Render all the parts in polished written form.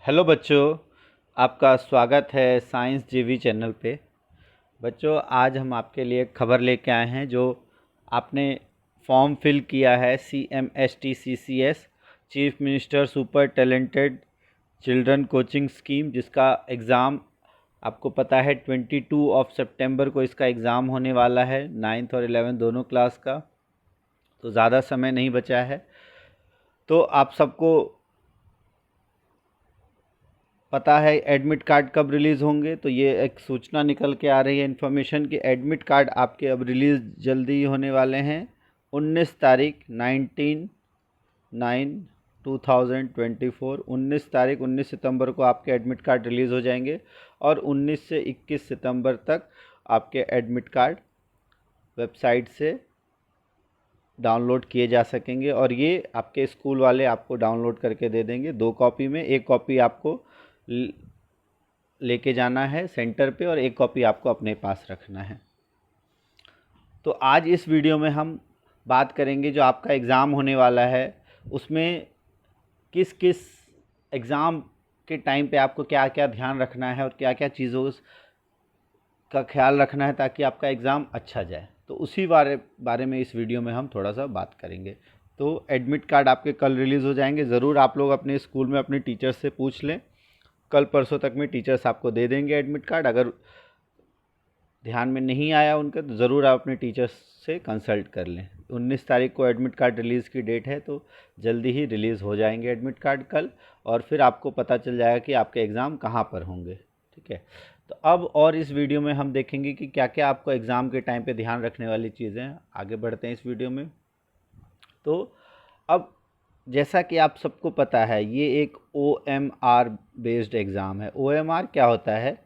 Hello बच्चों, आपका स्वागत है साइंस जीवी चैनल पे। बच्चों, आज हम आपके लिए एक खबर लेके आए हैं जो आपने फॉर्म फिल किया है CMSTCCS chief minister super talented children coaching scheme, जिसका एग्ज़ाम आपको पता है 22 सितंबर को इसका एग्ज़ाम होने वाला है, 9th और 11th दोनों क्लास का। तो ज़्यादा समय नहीं बचा है। तो आप सबको पता है एडमिट कार्ड कब रिलीज़ होंगे, तो ये एक सूचना निकल के आ रही है इन्फॉर्मेशन कि एडमिट कार्ड आपके अब रिलीज़ जल्दी ही होने वाले हैं। 19 तारीख 19/9/2024 19 तारीख 19 सितंबर को आपके एडमिट कार्ड रिलीज़ हो जाएंगे और 19 से 21 सितंबर तक आपके एडमिट कार्ड वेबसाइट से डाउनलोड किए जा सकेंगे और ये आपके स्कूल वाले आपको डाउनलोड करके दे देंगे 2 कॉपी में। एक कॉपी आपको लेके जाना है सेंटर पे और एक कॉपी आपको अपने पास रखना है। तो आज इस वीडियो में हम बात करेंगे जो आपका एग्ज़ाम होने वाला है उसमें किस किस एग्ज़ाम के टाइम पे आपको क्या क्या ध्यान रखना है और क्या क्या चीज़ों का ख्याल रखना है ताकि आपका एग्ज़ाम अच्छा जाए। तो उसी बारे में इस वीडियो में हम थोड़ा सा बात करेंगे। तो एडमिट कार्ड आपके कल रिलीज़ हो जाएंगे। ज़रूर आप लोग अपने स्कूल में अपने टीचर्स से पूछ लें, कल परसों तक में टीचर्स आपको दे देंगे एडमिट कार्ड। अगर ध्यान में नहीं आया उनका तो ज़रूर आप अपने टीचर्स से कंसल्ट कर लें। 19 तारीख को एडमिट कार्ड रिलीज़ की डेट है, तो जल्दी ही रिलीज़ हो जाएंगे एडमिट कार्ड कल और फिर आपको पता चल जाएगा कि आपके एग्ज़ाम कहाँ पर होंगे। ठीक है, तो अब और इस वीडियो में हम देखेंगे कि क्या क्या आपको एग्ज़ाम के टाइम पे ध्यान रखने वाली चीज़ें हैं। आगे बढ़ते हैं इस वीडियो में। तो अब जैसा कि आप सबको पता है ये एक OMR बेस्ड एग्ज़ाम है। OMR क्या होता है,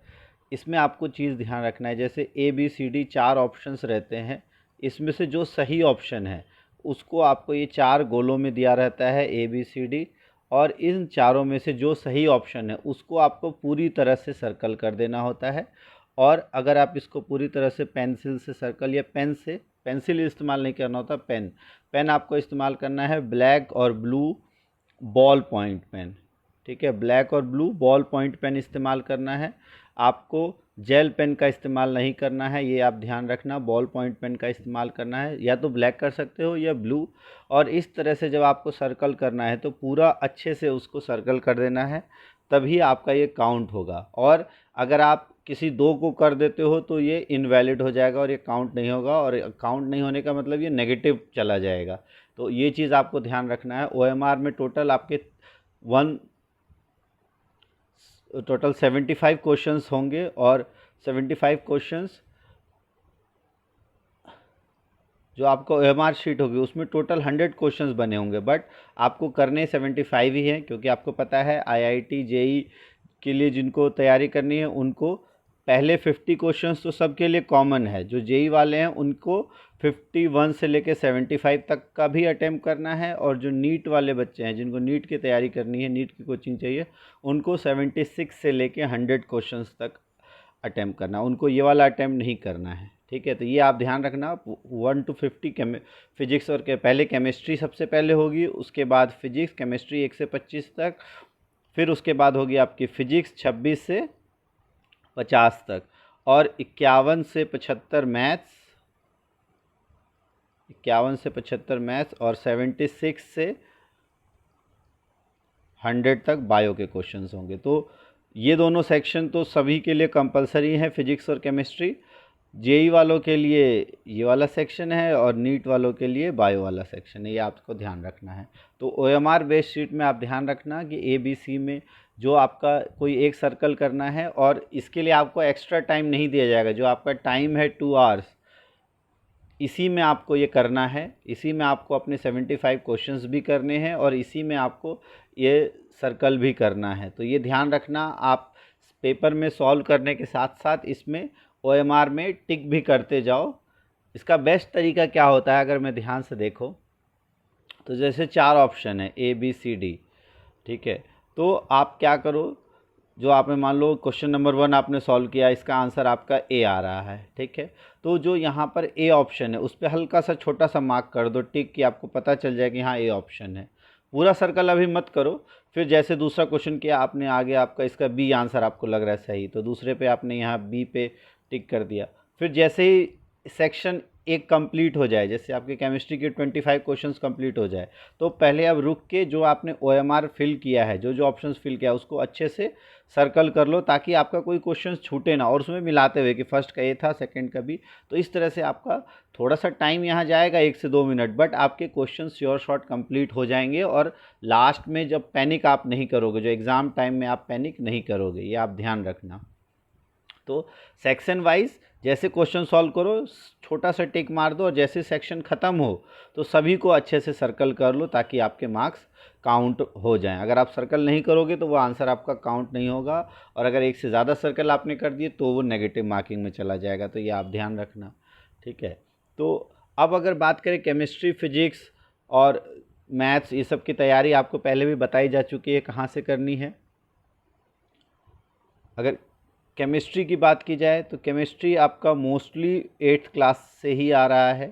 इसमें आपको चीज़ ध्यान रखना है, जैसे ABCD 4 ऑप्शंस रहते हैं, इसमें से जो सही ऑप्शन है उसको आपको ये 4 गोलों में दिया रहता है ABCD, और इन चारों में से जो सही ऑप्शन है उसको आपको पूरी तरह से सर्कल कर देना होता है। और अगर आप इसको पूरी तरह से पेंसिल से सर्कल या पेन से, पेंसिल इस्तेमाल नहीं करना होता, पेन आपको इस्तेमाल करना है ब्लैक और ब्लू बॉल पॉइंट पेन। ठीक है, ब्लैक और ब्लू बॉल पॉइंट पेन इस्तेमाल करना है। आपको जेल पेन का इस्तेमाल नहीं करना है, ये आप ध्यान रखना। बॉल पॉइंट पेन का इस्तेमाल करना है, या तो ब्लैक कर सकते हो या ब्लू। और इस तरह से जब आपको सर्कल करना है तो पूरा अच्छे से उसको सर्कल कर देना है, तभी आपका ये काउंट होगा। और अगर आप किसी 2 को कर देते हो तो ये इनवैलिड हो जाएगा और ये काउंट नहीं होगा, और काउंट नहीं होने का मतलब ये नेगेटिव चला जाएगा। तो ये चीज़ आपको ध्यान रखना है। OMR में टोटल आपके 75 क्वेश्चंस होंगे और 75 क्वेश्चंस जो आपको OMR शीट होगी उसमें टोटल 100 क्वेश्चंस बने होंगे, बट आपको करने 75 ही हैं, क्योंकि आपको पता है IIT JEE के लिए जिनको तैयारी करनी है उनको पहले 50 क्वेश्चंस तो सबके लिए कॉमन है। जो JEE वाले हैं उनको 51 से लेकर 75 तक का भी अटैम्प्ट करना है, और जो नीट वाले बच्चे हैं जिनको नीट की तैयारी करनी है, नीट की कोचिंग चाहिए, उनको 76 से लेकर 100 क्वेश्चंस तक अटैम्प्ट करना, उनको ये वाला अटैम्प्ट नहीं करना है। ठीक है, तो ये आप ध्यान रखना। 1 to 50 फिजिक्स और पहले केमिस्ट्री सबसे पहले होगी, उसके बाद फिजिक्स केमिस्ट्री 1 से 25 तक, फिर उसके बाद होगी आपकी फ़िज़िक्स 26 से 50 तक, और 51 से 75 मैथ्स, 51 से 75 मैथ्स, और 76 से 100 तक बायो के क्वेश्चंस होंगे। तो ये दोनों सेक्शन तो सभी के लिए कंपलसरी हैं, फिजिक्स और केमिस्ट्री। JEE वालों के लिए ये वाला सेक्शन है और नीट वालों के लिए बायो वाला सेक्शन है, ये आपको ध्यान रखना है। तो OMR बेस्ड शीट में आप ध्यान रखना कि ABC में जो आपका कोई एक सर्कल करना है, और इसके लिए आपको एक्स्ट्रा टाइम नहीं दिया जाएगा। जो आपका टाइम है 2 आवर्स, इसी में आपको ये करना है, इसी में आपको अपने 75 क्वेश्चंस भी करने हैं और इसी में आपको ये सर्कल भी करना है। तो ये ध्यान रखना, आप पेपर में सॉल्व करने के साथ साथ इसमें OMR में टिक भी करते जाओ। इसका बेस्ट तरीका क्या होता है, अगर मैं ध्यान से देखो तो जैसे 4 ऑप्शन है ABCD, ठीक है, तो आप क्या करो, जो आपने मान लो क्वेश्चन नंबर 1 आपने सॉल्व किया, इसका आंसर आपका A आ रहा है। ठीक है, तो जो यहाँ पर A ऑप्शन है उस पर हल्का सा छोटा सा मार्क कर दो टिक, कि आपको पता चल जाए कि हाँ A ऑप्शन है। पूरा सर्कल अभी मत करो, फिर जैसे दूसरा क्वेश्चन किया आपने, आगे आपका इसका बी आंसर आपको लग रहा है सही, तो दूसरे पे आपने यहाँ बी पे टिक कर दिया। फिर जैसे ही सेक्शन एक कंप्लीट हो जाए, जैसे आपके केमिस्ट्री के 25 क्वेश्चंस कंप्लीट हो जाए, तो पहले अब रुक के जो आपने ओएमआर फिल किया है, जो जो ऑप्शंस फिल किया है, उसको अच्छे से सर्कल कर लो, ताकि आपका कोई क्वेश्चन छूटे ना, और उसमें मिलाते हुए कि फर्स्ट का ये था, सेकंड का भी। तो इस तरह से आपका थोड़ा सा टाइम यहाँ जाएगा 1 से 2 मिनट, बट आपके क्वेश्चन श्योर शॉर्ट कंप्लीट हो जाएंगे। और लास्ट में जब पैनिक आप नहीं करोगे, जो एग्ज़ाम टाइम में आप पैनिक नहीं करोगे, ये आप ध्यान रखना। तो सेक्शन वाइज जैसे क्वेश्चन सॉल्व करो, छोटा सा टिक मार दो, और जैसे सेक्शन ख़त्म हो तो सभी को अच्छे से सर्कल कर लो, ताकि आपके मार्क्स काउंट हो जाएं। अगर आप सर्कल नहीं करोगे तो वो आंसर आपका काउंट नहीं होगा, और अगर एक से ज़्यादा सर्कल आपने कर दिए तो वो नेगेटिव मार्किंग में चला जाएगा। तो ये आप ध्यान रखना, ठीक है। तो अब अगर बात करें केमिस्ट्री, फिजिक्स और मैथ्स, ये सब की तैयारी आपको पहले भी बताई जा चुकी है कहाँ से करनी है। अगर केमिस्ट्री की बात की जाए तो केमिस्ट्री आपका मोस्टली 8th क्लास से ही आ रहा है,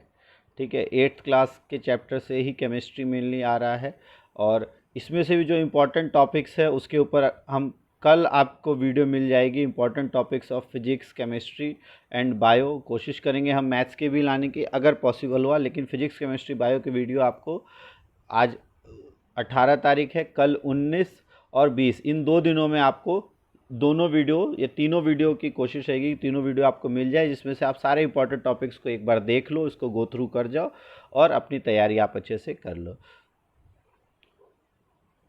ठीक है। 8th क्लास के चैप्टर से ही केमिस्ट्री मेनली आ रहा है, और इसमें से भी जो इम्पोर्टेंट टॉपिक्स है उसके ऊपर हम कल आपको वीडियो मिल जाएगी, important topics of physics, chemistry and bio. कोशिश करेंगे हम मैथ्स के भी लाने की अगर पॉसिबल हुआ, लेकिन फिजिक्स, केमिस्ट्री, बायो की वीडियो आपको आज 18 तारीख है, कल 19 और 20, इन 2 दिनों में आपको दोनों वीडियो या तीनों वीडियो की कोशिश रहेगी, तीनों वीडियो आपको मिल जाए, जिसमें से आप सारे इंपॉर्टेंट टॉपिक्स को एक बार देख लो, इसको गो थ्रू कर जाओ और अपनी तैयारी आप अच्छे से कर लो।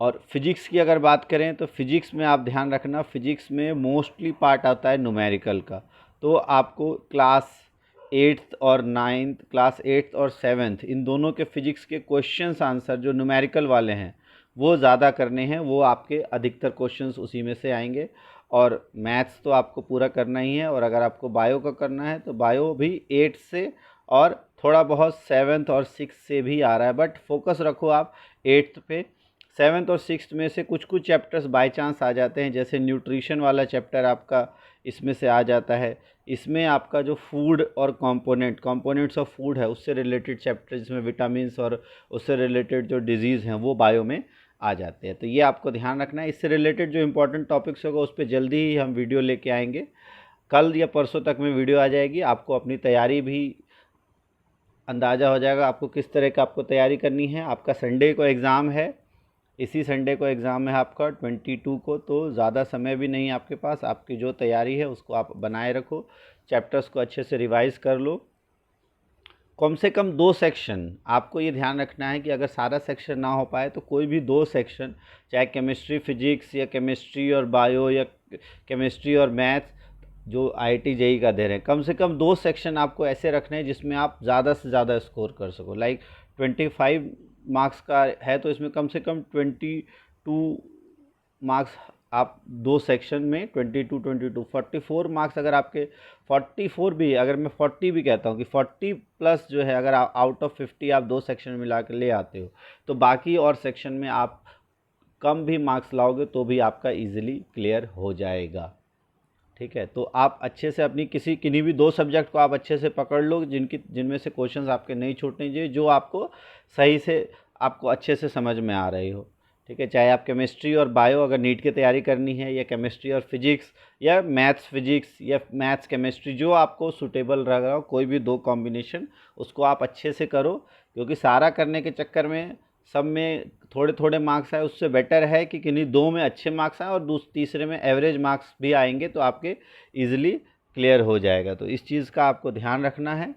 और फिजिक्स की अगर बात करें तो फिजिक्स में आप ध्यान रखना, फिजिक्स में मोस्टली पार्ट आता है न्यूमेरिकल का। तो आपको क्लास 8th और 9th, क्लास 8th और 7th, इन दोनों के फिजिक्स के क्वेश्चंस आंसर जो न्यूमेरिकल वाले हैं वो ज़्यादा करने हैं, वो आपके अधिकतर क्वेश्चंस उसी में से आएंगे। और मैथ्स तो आपको पूरा करना ही है, और अगर आपको बायो का करना है तो बायो भी 8 से और थोड़ा बहुत 7th और 6th से भी आ रहा है, बट फोकस रखो आप 8th पे। 7th और 6th में से कुछ कुछ चैप्टर्स बाय चांस आ जाते हैं, जैसे न्यूट्रिशन वाला चैप्टर आपका इसमें से आ जाता है। इसमें आपका जो फूड और कंपोनेंट्स ऑफ फूड है, उससे रिलेटेड चैप्टर, जिसमें विटामिन्स और उससे रिलेटेड जो डिजीज़ हैं वो बायो में आ जाते हैं। तो ये आपको ध्यान रखना है। इससे रिलेटेड जो इंपॉर्टेंट टॉपिक्स होगा उस पर जल्दी ही हम वीडियो लेके आएंगे, कल या परसों तक में वीडियो आ जाएगी। आपको अपनी तैयारी भी अंदाज़ा हो जाएगा आपको किस तरह का आपको तैयारी करनी है। आपका संडे को एग्ज़ाम है, इसी संडे को एग्ज़ाम है आपका 22 को, तो ज़्यादा समय भी नहीं आपके पास। आपकी जो तैयारी है उसको आप बनाए रखो, चैप्टर्स को अच्छे से रिवाइज़ कर लो। कम से कम 2 सेक्शन आपको ये ध्यान रखना है कि अगर सारा सेक्शन ना हो पाए तो कोई भी 2 सेक्शन, चाहे केमिस्ट्री फिजिक्स या केमिस्ट्री और बायो या केमिस्ट्री और मैथ्स, जो आईआईटी जेईई का दे रहे हैं, कम से कम 2 सेक्शन आपको ऐसे रखने हैं जिसमें आप ज़्यादा से ज़्यादा स्कोर कर सको। लाइक 25 मार्क्स का है तो इसमें कम से कम 22 मार्क्स आप 2 सेक्शन में, 22 44 मार्क्स। अगर आपके 44 भी, अगर मैं 40 भी कहता हूँ कि 40 प्लस जो है, अगर आउट ऑफ 50 आप 2 सेक्शन में मिला के ले आते हो, तो बाकी और सेक्शन में आप कम भी मार्क्स लाओगे तो भी आपका इजीली क्लियर हो जाएगा, ठीक है। तो आप अच्छे से अपनी किन्हीं भी 2 सब्जेक्ट को आप अच्छे से पकड़ लो, जिनमें से क्वेश्चंस आपके नहीं छूटने चाहिए, जो आपको सही से, आपको अच्छे से समझ में आ रही हो, ठीक है। चाहे आप केमिस्ट्री और बायो अगर नीट की तैयारी करनी है, या केमिस्ट्री और फिजिक्स, या मैथ्स फिजिक्स, या मैथ्स केमिस्ट्री, जो आपको सूटेबल रह रहा हो, कोई भी 2 कॉम्बिनेशन उसको आप अच्छे से करो। क्योंकि सारा करने के चक्कर में सब में थोड़े थोड़े मार्क्स आए, उससे बेटर है कि किन्हीं 2 में अच्छे मार्क्स आए और तीसरे में एवरेज मार्क्स भी आएंगे, तो आपके ईज़िली क्लियर हो जाएगा। तो इस चीज़ का आपको ध्यान रखना है।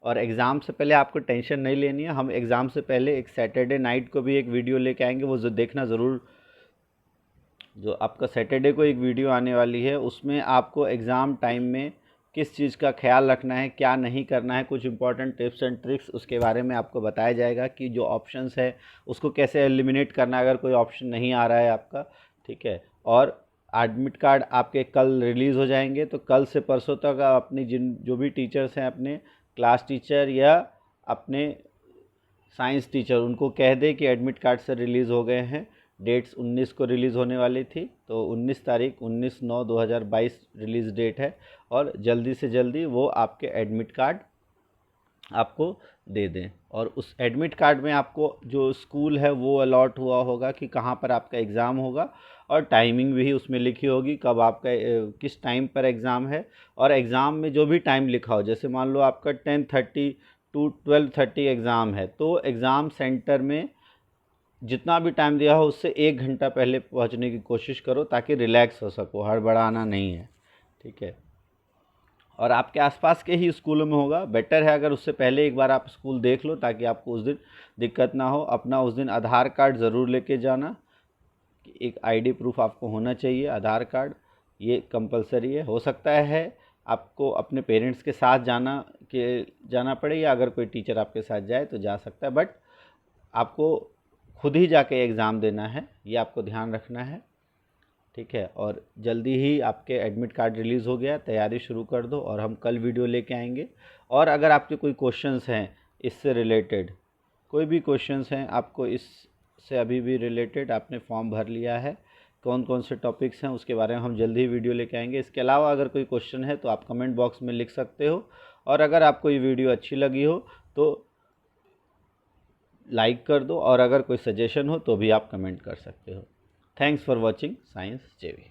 और एग्ज़ाम से पहले आपको टेंशन नहीं लेनी है। हम एग्ज़ाम से पहले एक सैटरडे नाइट को भी एक वीडियो लेके आएंगे, वो जो देखना ज़रूर। जो आपका सैटरडे को एक वीडियो आने वाली है, उसमें आपको एग्ज़ाम टाइम में किस चीज़ का ख्याल रखना है, क्या नहीं करना है, कुछ इंपॉर्टेंट टिप्स एंड ट्रिक्स उसके बारे में आपको बताया जाएगा कि जो ऑप्शंस है उसको कैसे एलिमिनेट करना है अगर कोई ऑप्शन नहीं आ रहा है आपका, ठीक है। और एडमिट कार्ड आपके कल रिलीज़ हो जाएंगे, तो कल से परसों तक आप अपनी जो भी टीचर्स हैं, अपने क्लास टीचर या अपने साइंस टीचर, उनको कह दे कि एडमिट कार्ड से रिलीज़ हो गए हैं। डेट्स 19 को रिलीज़ होने वाली थी, तो 19 तारीख 19/9/2022 रिलीज़ डेट है, और जल्दी से जल्दी वो आपके एडमिट कार्ड आपको दे दें। और उस एडमिट कार्ड में आपको जो स्कूल है वो अलॉट हुआ होगा कि कहाँ पर आपका एग्ज़ाम होगा, और टाइमिंग भी उसमें लिखी होगी कब आपका किस टाइम पर एग्ज़ाम है। और एग्ज़ाम में जो भी टाइम लिखा हो, जैसे मान लो आपका 10:30 टू 12:30 एग्ज़ाम है, तो एग्ज़ाम सेंटर में जितना भी टाइम दिया हो उससे 1 घंटा पहले पहुंचने की कोशिश करो, ताकि रिलैक्स हो सको, हड़बड़ाना नहीं है, ठीक है। और आपके आसपास के ही स्कूलों में होगा, बेटर है अगर उससे पहले एक बार आप स्कूल देख लो, ताकि आपको उस दिन दिक्कत ना हो। अपना उस दिन आधार कार्ड ज़रूर लेके जाना, एक आईडी प्रूफ आपको होना चाहिए, आधार कार्ड ये कंपलसरी है। हो सकता है आपको अपने पेरेंट्स के साथ जाना पड़े, या अगर कोई टीचर आपके साथ जाए तो जा सकता है, बट आपको खुद ही जाके एग्ज़ाम देना है, ये आपको ध्यान रखना है, ठीक है। और जल्दी ही आपके एडमिट कार्ड रिलीज़ हो गया, तैयारी शुरू कर दो, और हम कल वीडियो लेके आएंगे। और अगर आपके कोई क्वेश्चंस हैं इससे रिलेटेड, कोई भी क्वेश्चंस हैं आपको इससे अभी भी रिलेटेड, आपने फॉर्म भर लिया है, कौन कौन से टॉपिक्स हैं उसके बारे में हम जल्दी ही वीडियो लेके आएंगे। इसके अलावा अगर कोई क्वेश्चन है तो आप कमेंट बॉक्स में लिख सकते हो, और अगर आपको ये वीडियो अच्छी लगी हो तो लाइक कर दो, और अगर कोई सजेशन हो तो भी आप कमेंट कर सकते हो। थैंक्स फॉर वॉचिंग साइंस जेवी।